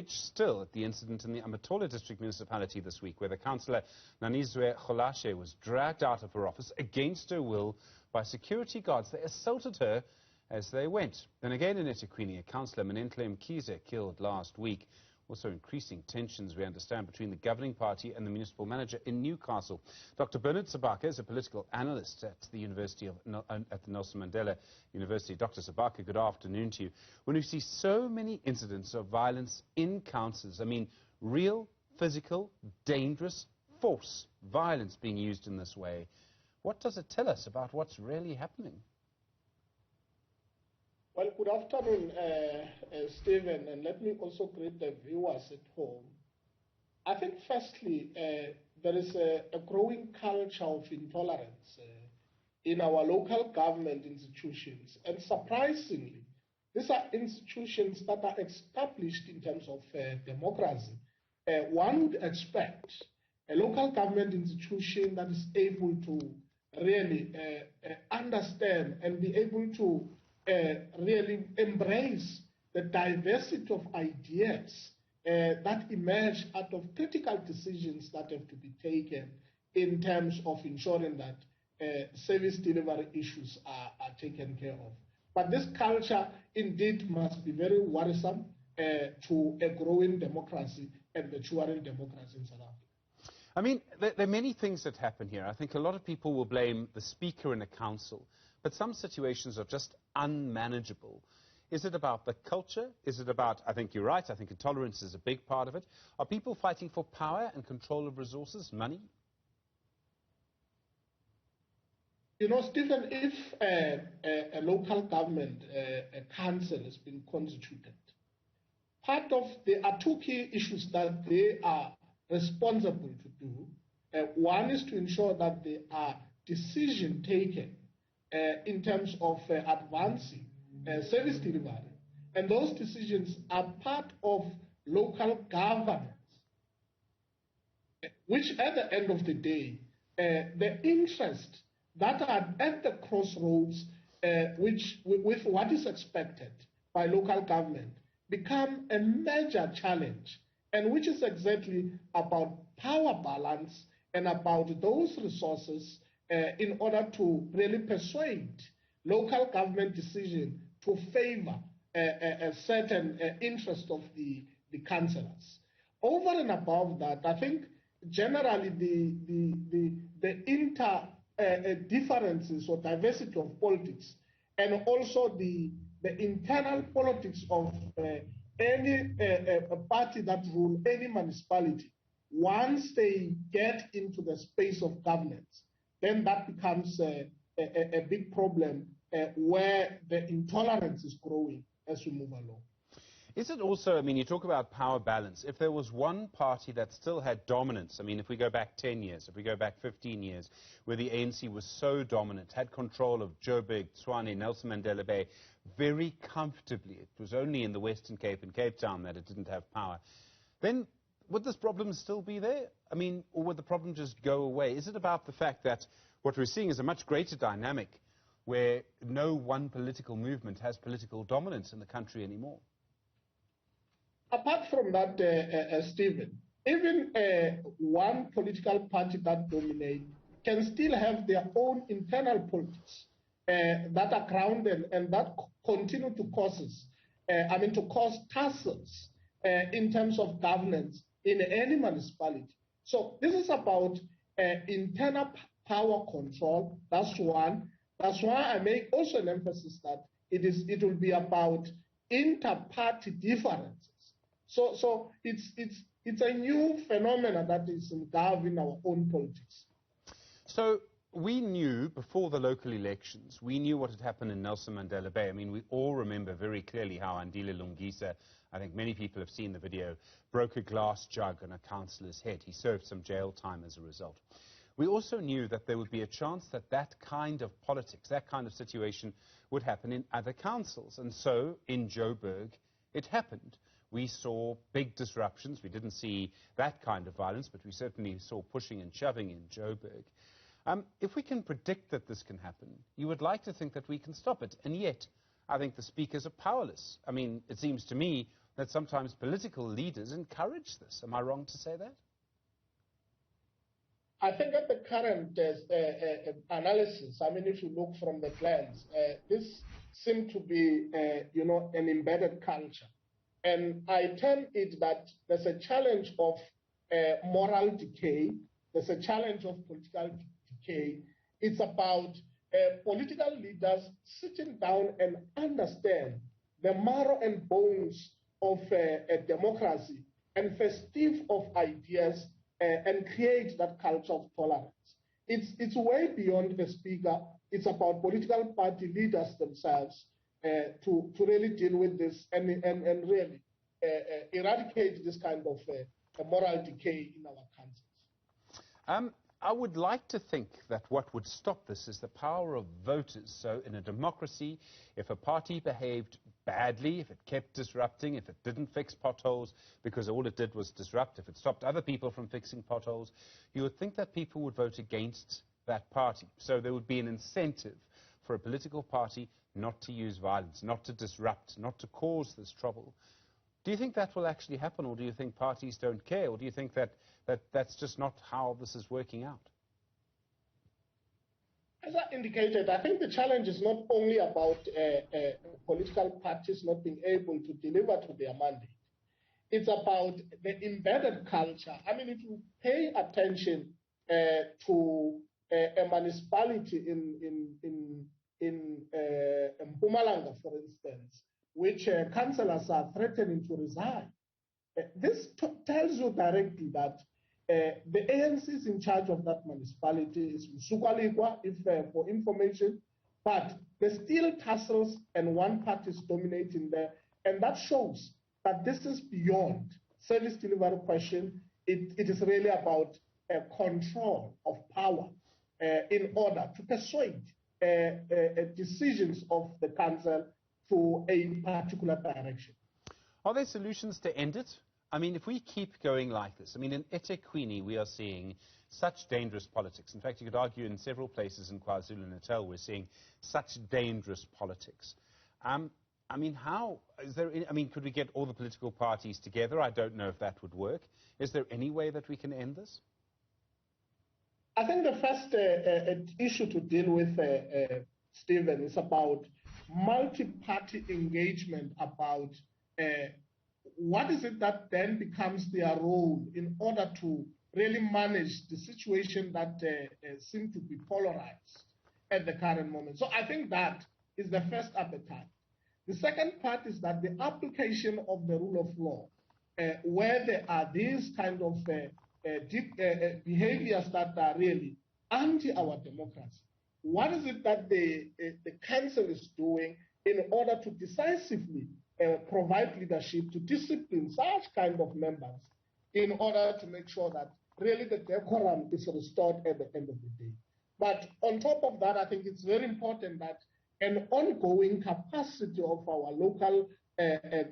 Still at the incident in the Amathole District Municipality this week, where the councillor Nanizwe Rulashe was dragged out of her office against her will by security guards. They assaulted her as they went. Then again in ethekwini, councillor Minenhle Mklhize killed last week. Also increasing tensions, we understand, between the governing party and the municipal manager in Newcastle. Dr. Bernard Sebake is a political analyst at the Nelson Mandela University. Dr. Sebake, good afternoon to you. When you see so many incidents of violence in councils, I mean, real, physical, dangerous force, violence being used in this way, what does it tell us about what's really happening? Well, good afternoon, Stephen, and let me also greet the viewers at home. I think, firstly, there is a growing culture of intolerance in our local government institutions, and surprisingly, these are institutions that are established in terms of democracy. One would expect a local government institution that is able to really understand and be able to really embrace the diversity of ideas that emerge out of critical decisions that have to be taken in terms of ensuring that service delivery issues are taken care of. But this culture indeed must be very worrisome to a growing democracy and maturing democracy in South Africa. I mean, there are many things that happen here. I think a lot of people will blame the speaker in a council, but some situations are just unmanageable. Is it about the culture? Is it about, I think you're right, I think intolerance is a big part of it. Are people fighting for power and control of resources, money? You know, Stephen, if a local government, a council has been constituted, there are two key issues that they are responsible to do. One is to ensure that there are decisions taken in terms of advancing service delivery. And those decisions are part of local governance, which at the end of the day, the interests that are at the crossroads with what is expected by local government become a major challenge, and which is exactly about power balance and about those resources in order to really persuade local government decision to favor a certain interest of the councillors. Over and above that, I think generally the differences or diversity of politics and also the internal politics of any party that rule any municipality, once they get into the space of governance, then that becomes a big problem where the intolerance is growing as we move along. Is it also, I mean, you talk about power balance. If there was one party that still had dominance, I mean, if we go back 10 years, if we go back 15 years, where the ANC was so dominant, had control of Joburg, Tshwane, Nelson Mandela Bay, very comfortably, it was only in the Western Cape and Cape Town that it didn't have power, then would this problem still be there? I mean, or would the problem just go away? Is it about the fact that what we're seeing is a much greater dynamic where no one political movement has political dominance in the country anymore? Apart from that, Stephen, even one political party that dominates can still have their own internal politics that are grounded and that continue to cause tussles in terms of governance in any municipality. So this is about internal power control. That's one. That's why I make also an emphasis that it will be about inter-party differences. So it's a new phenomenon that is engulfing our own politics. So we knew before the local elections, we knew what had happened in Nelson Mandela Bay. I mean, we all remember very clearly how Andile Lungisa, I think many people have seen the video, broke a glass jug on a councillor's head. He served some jail time as a result. We also knew that there would be a chance that that kind of politics, that kind of situation would happen in other councils. And so in Joburg, it happened. We saw big disruptions. We didn't see that kind of violence, but we certainly saw pushing and shoving in Joburg. If we can predict that this can happen, you would like to think that we can stop it. And yet, I think the speakers are powerless. I mean, it seems to me that sometimes political leaders encourage this. Am I wrong to say that? I think at the current analysis, I mean, if you look from the glance, this seems to be, an embedded culture. And I term it that there's a challenge of moral decay, there's a challenge of political decay. It's about political leaders sitting down and understand the marrow and bones of a democracy and festive of ideas and create that culture of tolerance. It's way beyond the speaker. It's about political party leaders themselves to really deal with this and really eradicate this kind of moral decay in our countries. I would like to think that what would stop this is the power of voters. So in a democracy, if a party behaved badly, if it kept disrupting, if it didn't fix potholes because all it did was disrupt, if it stopped other people from fixing potholes, you would think that people would vote against that party. So there would be an incentive for a political party not to use violence, not to disrupt, not to cause this trouble. Do you think that will actually happen, or do you think parties don't care, or do you think that that's just not how this is working out? As I indicated, I think the challenge is not only about political parties not being able to deliver to their mandate. It's about the embedded culture. I mean, if you pay attention to a municipality in Mpumalanga, for instance, which councillors are threatening to resign, this tells you directly that the ANC is in charge of that municipality, is Msukwalekwa, if for information, but there's still tussles and one party is dominating there, and that shows that this is beyond service delivery question. It is really about control of power in order to persuade decisions of the council to a particular direction. Are there solutions to end it? I mean, if we keep going like this, I mean, in ethekwini we are seeing such dangerous politics. In fact, you could argue in several places in KwaZulu-Natal we're seeing such dangerous politics. I mean, could we get all the political parties together? I don't know if that would work. Is there any way that we can end this? I think the first issue to deal with, Stephen, is about multi-party engagement about what is it that then becomes their role in order to really manage the situation that seem to be polarized at the current moment. So I think that is the first appetite. The second part is that the application of the rule of law, where there are these kind of behaviors that are really anti our democracy. What is it that the council is doing in order to decisively provide leadership to discipline such kind of members in order to make sure that really the decorum is restored at the end of the day. But on top of that, I think it's very important that an ongoing capacity of our local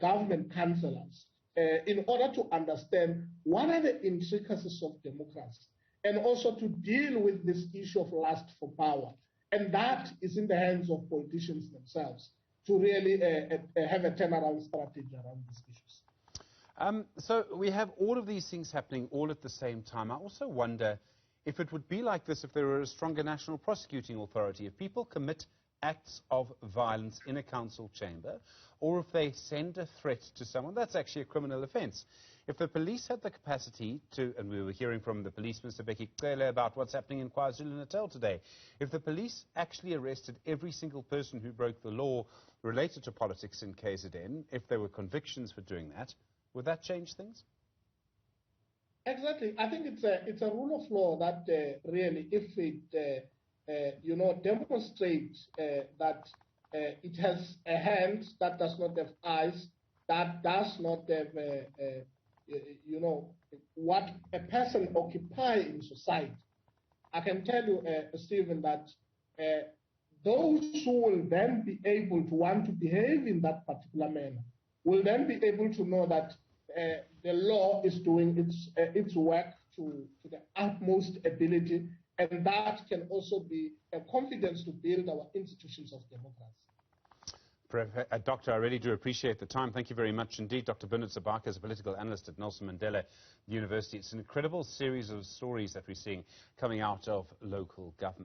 government councillors in order to understand what are the intricacies of democracy and also to deal with this issue of lust for power. And that is in the hands of politicians themselves to really have a turnaround strategy around these issues. So we have all of these things happening all at the same time. I also wonder if it would be like this if there were a stronger national prosecuting authority, if people commit acts of violence in a council chamber, or if they send a threat to someone, that's actually a criminal offence. If the police had the capacity to, and we were hearing from the policeman Sebake about what's happening in KwaZulu-Natal today, if the police actually arrested every single person who broke the law related to politics in KZN, if there were convictions for doing that, would that change things? Exactly. I think it's a rule of law that really, if it demonstrates that it has a hand that does not have eyes, that does not have what a person occupies in society. I can tell you, Stephen, that those who will then be able to want to behave in that particular manner will then be able to know that the law is doing its work to the utmost ability, and that can also be a confidence to build our institutions of democracy. Doctor, I really do appreciate the time. Thank you very much indeed. Dr. Bernard Sebake is a political analyst at Nelson Mandela University. It's an incredible series of stories that we're seeing coming out of local government.